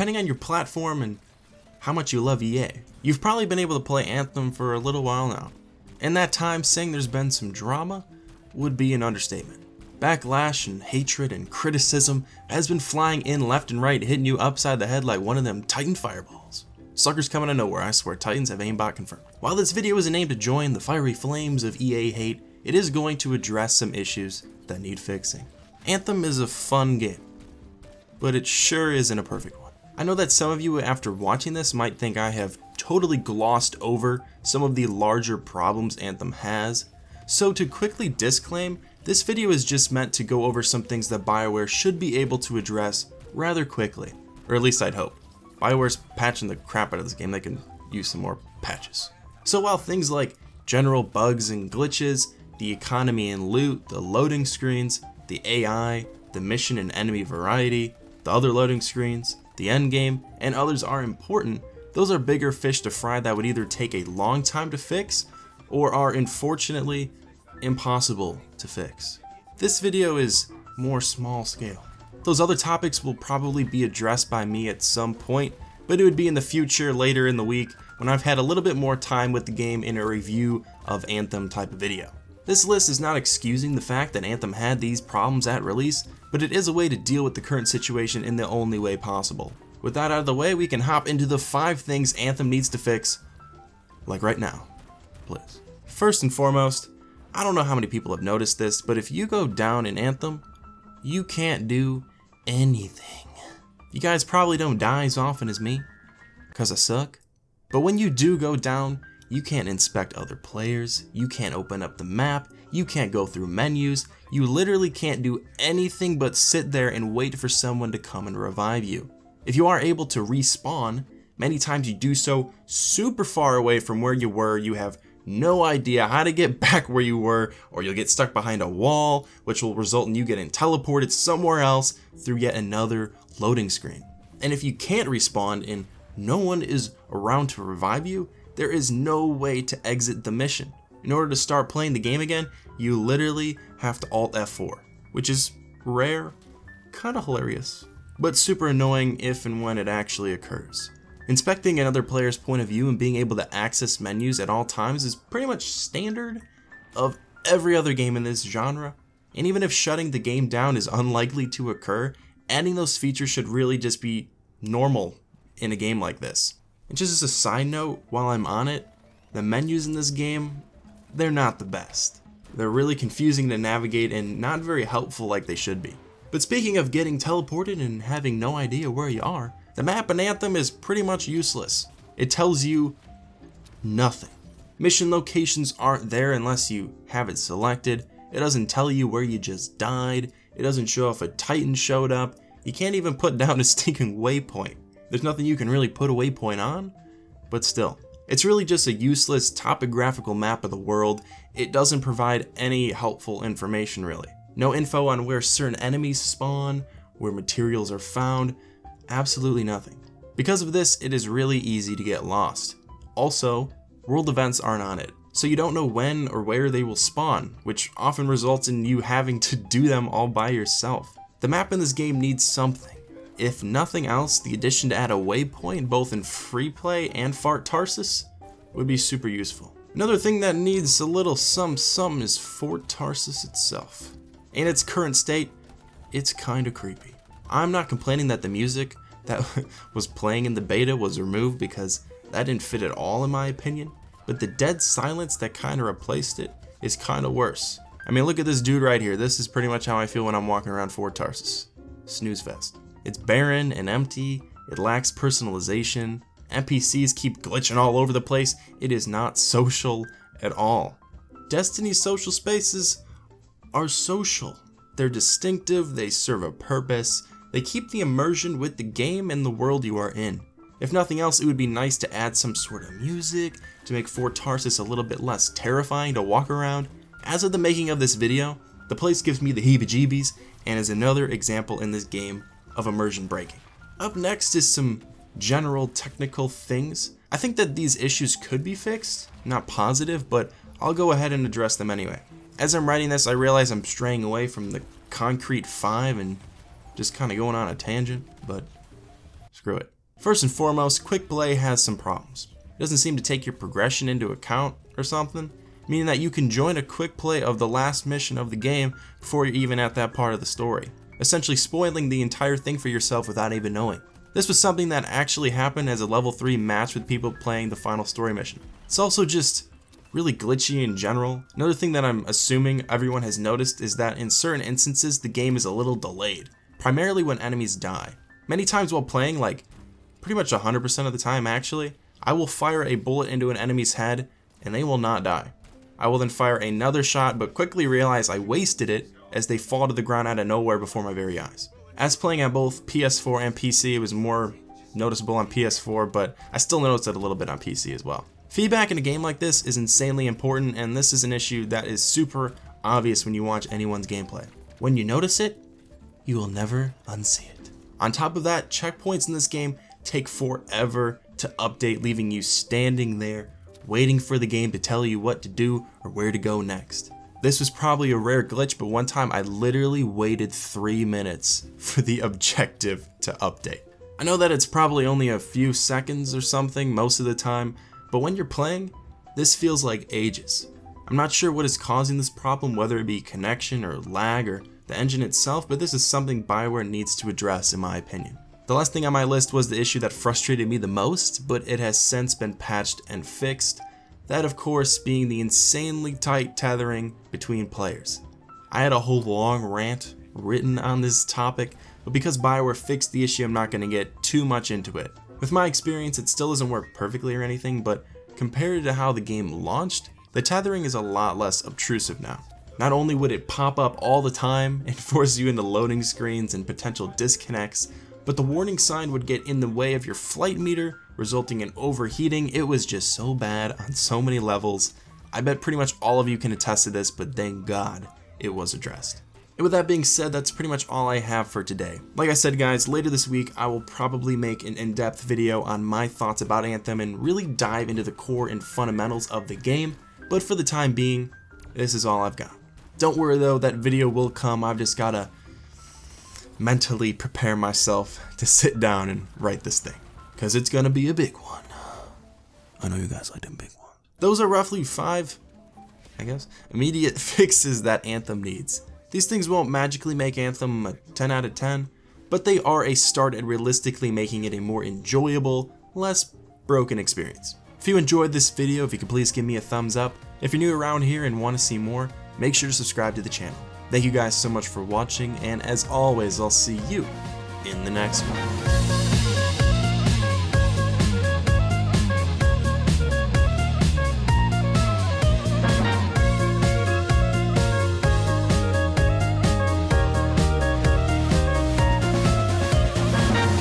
depending on your platform and how much you love EA. You've probably been able to play Anthem for a little while now. In that time, saying there's been some drama would be an understatement. Backlash and hatred and criticism has been flying in left and right, hitting you upside the head like one of them Titan fireballs. Suckers coming out of nowhere, I swear, Titans have aimbot confirmed. While this video isn't aimed to join the fiery flames of EA hate, it is going to address some issues that need fixing. Anthem is a fun game, but it sure isn't a perfect one. I know that some of you after watching this might think I have totally glossed over some of the larger problems Anthem has, so to quickly disclaim, this video is just meant to go over some things that BioWare should be able to address rather quickly, or at least I'd hope. BioWare's patching the crap out of this game, they can use some more patches. So while things like general bugs and glitches, the economy and loot, the loading screens, the AI, the mission and enemy variety, the other loading screens, the endgame, and others are important, those are bigger fish to fry that would either take a long time to fix, or are unfortunately impossible to fix. This video is more small scale. Those other topics will probably be addressed by me at some point, but it would be in the future, later in the week, when I've had a little bit more time with the game in a review of Anthem type of video. This list is not excusing the fact that Anthem had these problems at release, but it is a way to deal with the current situation in the only way possible. With that out of the way, we can hop into the 5 things Anthem needs to fix, like right now, please. First and foremost, I don't know how many people have noticed this, but if you go down in Anthem, you can't do anything. You guys probably don't die as often as me, because I suck. But when you do go down, you can't inspect other players, you can't open up the map, you can't go through menus, you literally can't do anything but sit there and wait for someone to come and revive you. If you are able to respawn, many times you do so super far away from where you were, you have no idea how to get back where you were, or you'll get stuck behind a wall, which will result in you getting teleported somewhere else through yet another loading screen. And if you can't respawn and no one is around to revive you, there is no way to exit the mission. In order to start playing the game again, you literally have to Alt F4, which is rare, kinda hilarious, but super annoying if and when it actually occurs. Inspecting another player's point of view and being able to access menus at all times is pretty much standard of every other game in this genre, and even if shutting the game down is unlikely to occur, adding those features should really just be normal in a game like this. And just as a side note, while I'm on it, the menus in this game, they're not the best. They're really confusing to navigate and not very helpful like they should be. But speaking of getting teleported and having no idea where you are, the map in Anthem is pretty much useless. It tells you nothing. Mission locations aren't there unless you have it selected. It doesn't tell you where you just died. It doesn't show if a Titan showed up. You can't even put down a stinking waypoint. There's nothing you can really put a waypoint on, but still. It's really just a useless topographical map of the world. It doesn't provide any helpful information really. No info on where certain enemies spawn, where materials are found, absolutely nothing. Because of this, it is really easy to get lost. Also, world events aren't on it, so you don't know when or where they will spawn, which often results in you having to do them all by yourself. The map in this game needs something. If nothing else, the addition to add a waypoint both in free play and Fort Tarsus would be super useful. Another thing that needs a little some is Fort Tarsus itself. In its current state, it's kinda creepy. I'm not complaining that the music that was playing in the beta was removed because that didn't fit at all in my opinion, but the dead silence that kinda replaced it is kinda worse. I mean, look at this dude right here. This is pretty much how I feel when I'm walking around Fort Tarsus. Snooze fest. It's barren and empty, it lacks personalization, NPCs keep glitching all over the place, it is not social at all. Destiny's social spaces are social. They're distinctive, they serve a purpose, they keep the immersion with the game and the world you are in. If nothing else, it would be nice to add some sort of music to make Fort Tarsus a little bit less terrifying to walk around. As of the making of this video, the place gives me the heebie-jeebies and is another example in this game of immersion breaking. Up next is some general technical things. I think that these issues could be fixed, not positive, but I'll go ahead and address them anyway. As I'm writing this, I realize I'm straying away from the Concrete 5 and just kind of going on a tangent, but screw it. First and foremost, quick play has some problems. It doesn't seem to take your progression into account or something, meaning that you can join a quick play of the last mission of the game before you're even at that part of the story, essentially spoiling the entire thing for yourself without even knowing. This was something that actually happened as a level 3 match with people playing the final story mission. It's also just really glitchy in general. Another thing that I'm assuming everyone has noticed is that in certain instances the game is a little delayed, primarily when enemies die. Many times while playing, like pretty much 100% of the time actually, I will fire a bullet into an enemy's head and they will not die. I will then fire another shot but quickly realize I wasted it as they fall to the ground out of nowhere before my very eyes. As playing on both PS4 and PC, it was more noticeable on PS4, but I still noticed it a little bit on PC as well. Feedback in a game like this is insanely important, and this is an issue that is super obvious when you watch anyone's gameplay. When you notice it, you will never unsee it. On top of that, checkpoints in this game take forever to update, leaving you standing there, waiting for the game to tell you what to do or where to go next. This was probably a rare glitch, but one time I literally waited 3 minutes for the objective to update. I know that it's probably only a few seconds or something most of the time, but when you're playing, this feels like ages. I'm not sure what is causing this problem, whether it be connection or lag or the engine itself, but this is something BioWare needs to address in my opinion. The last thing on my list was the issue that frustrated me the most, but it has since been patched and fixed. That of course being the insanely tight tethering between players. I had a whole long rant written on this topic, but because BioWare fixed the issue I'm not going to get too much into it. With my experience it still doesn't work perfectly or anything, but compared to how the game launched, the tethering is a lot less obtrusive now. Not only would it pop up all the time and force you into loading screens and potential disconnects, but the warning sign would get in the way of your flight meter, resulting in overheating. It was just so bad on so many levels. I bet pretty much all of you can attest to this, but thank God it was addressed. And with that being said, that's pretty much all I have for today. Like I said guys, later this week I will probably make an in-depth video on my thoughts about Anthem and really dive into the core and fundamentals of the game, but for the time being, this is all I've got. Don't worry though, that video will come. I've just gotta mentally prepare myself to sit down and write this thing, because it's gonna be a big one. I know you guys like them big ones. Those are roughly 5, I guess, immediate fixes that Anthem needs. These things won't magically make Anthem a 10 out of 10, but they are a start at realistically making it a more enjoyable, less broken experience. If you enjoyed this video, if you could please give me a thumbs up. If you're new around here and want to see more, make sure to subscribe to the channel. Thank you guys so much for watching, and as always, I'll see you in the next one.